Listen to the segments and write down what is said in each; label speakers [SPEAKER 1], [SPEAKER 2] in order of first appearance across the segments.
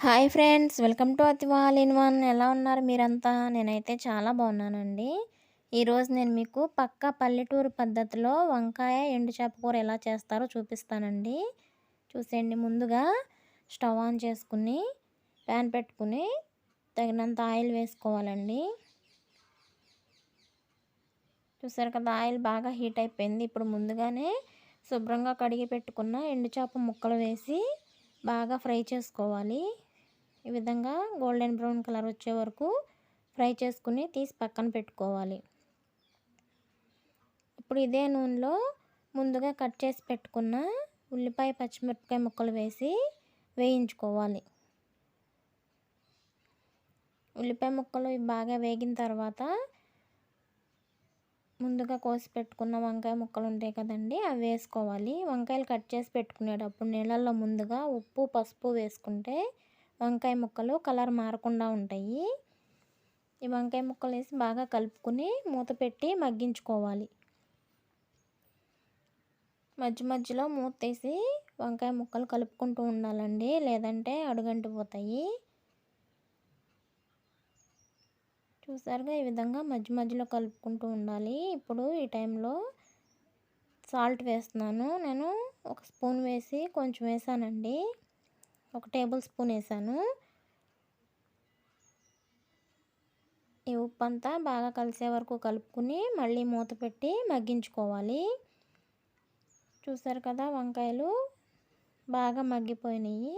[SPEAKER 1] Hi friends, welcome to అతివాల్ in one. ఎలా ఉన్నారు మీరంతా? నేనైతే చాలా బాగున్నానండి. ఈరోజు నేను మీకు పక్కా పల్లెటూరు పద్ధతిలో వంకాయ ఎండు చేప కూర ఎలా చేస్తారో చూపిస్తానండి. చూసేయండి. ముందుగా స్టవ్ ఆన్ చేసుకుని ప్యాన్ పెట్టుకుని తగినంత ఆయిల్ వేసుకోవాలండి. చూసారు కదా, ఆయిల్ బాగా హీట్ అయిపోయింది. ఇప్పుడు ముందుగానే శుభ్రంగా కడిగి పెట్టుకున్న ఎండు చేప ముక్కలు వేసి బాగా ఫ్రై చేసుకోవాలి. ఈ విధంగా గోల్డెన్ బ్రౌన్ కలర్ వచ్చే వరకు ఫ్రై చేసుకుని తీసి పక్కన పెట్టుకోవాలి. ఇప్పుడు ఇదే నూనెలో ముందుగా కట్ చేసి పెట్టుకున్న ఉల్లిపాయ పచ్చిమిరపకాయ ముక్కలు వేసి వేయించుకోవాలి. ఉల్లిపాయ ముక్కలు బాగా వేగిన తర్వాత ముందుగా కోసి పెట్టుకున్న వంకాయ ముక్కలు ఉంటాయి కదండి, అవి వేసుకోవాలి. వంకాయలు కట్ చేసి పెట్టుకునేటప్పుడు నీళ్ళల్లో ముందుగా ఉప్పు పసుపు వేసుకుంటే వంకాయ ముక్కలు కలర్ మారకుండా ఉంటాయి. ఈ వంకాయ ముక్కలు వేసి బాగా కలుపుకుని మూత పెట్టి మగ్గించుకోవాలి. మధ్య మధ్యలో మూత తీసి వంకాయ ముక్కలు కలుపుకుంటూ ఉండాలండి, లేదంటే అడుగంటిపోతాయి. చూసారుగా, ఈ విధంగా మధ్య మధ్యలో కలుపుకుంటూ ఉండాలి. ఇప్పుడు ఈ టైంలో సాల్ట్ వేస్తున్నాను. నేను ఒక స్పూన్ వేసి కొంచెం వేసానండి, 1 టేబుల్ స్పూన్ వేసాను. ఈ ఉప్పు అంతా బాగా కలిసే వరకు కలుపుకుని మళ్ళీ మూత పెట్టి మగ్గించుకోవాలి. చూసారు కదా, వంకాయలు బాగా మగ్గిపోయినాయి.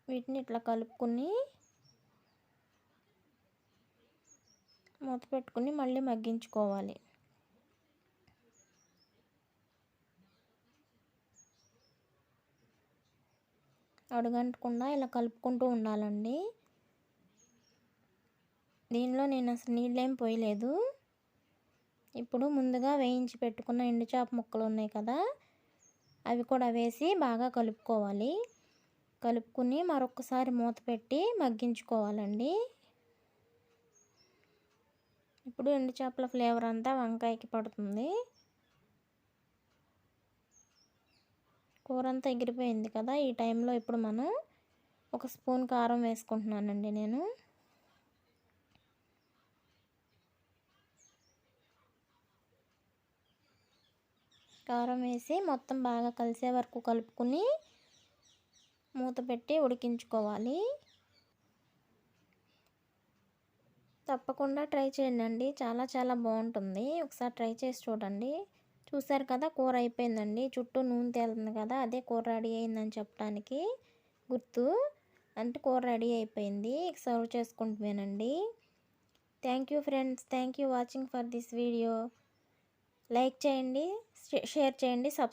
[SPEAKER 1] వీటిని ఇట్లా కలుపుకుని మూత పెట్టుకుని మళ్ళీ మగ్గించుకోవాలి. అడుగంటకుండా ఇలా కలుపుకుంటూ ఉండాలండి. దీనిలో నేను అసలు నీళ్ళేం పోయలేదు. ఇప్పుడు ముందుగా వేయించి పెట్టుకున్న ఎండు చేప ముక్కలు ఉన్నాయి కదా, అవి కూడా వేసి బాగా కలుపుకోవాలి. కలుపుకుని మరొకసారి మూత పెట్టి మగ్గించుకోవాలండి. ఇప్పుడు ఎండు చేపల ఫ్లేవర్ అంతా వంకాయకి పడుతుంది. కూర అంతా ఎగిరిపోయింది కదా, ఈ టైంలో ఇప్పుడు మనం 1 స్పూన్ కారం వేసుకుంటున్నానండి. నేను కారం వేసి మొత్తం బాగా కలిసే వరకు కలుపుకుని మూత పెట్టి ఉడికించుకోవాలి. తప్పకుండా ట్రై చేయండి, చాలా చాలా బాగుంటుంది. ఒకసారి ట్రై చేసి చూడండి. చూసారు కదా, కూర అయిపోయిందండి. చుట్టూ నూనె తేలుతుంది కదా, అదే కూర రెడీ అయిందని చెప్పడానికి గుర్తు. అంటే కూర రెడీ అయిపోయింది, సర్వ్ చేసుకుంటున్నానండి. Thank you friends, thank you watching for this video. Like చేయండి, షేర్ చేయండి,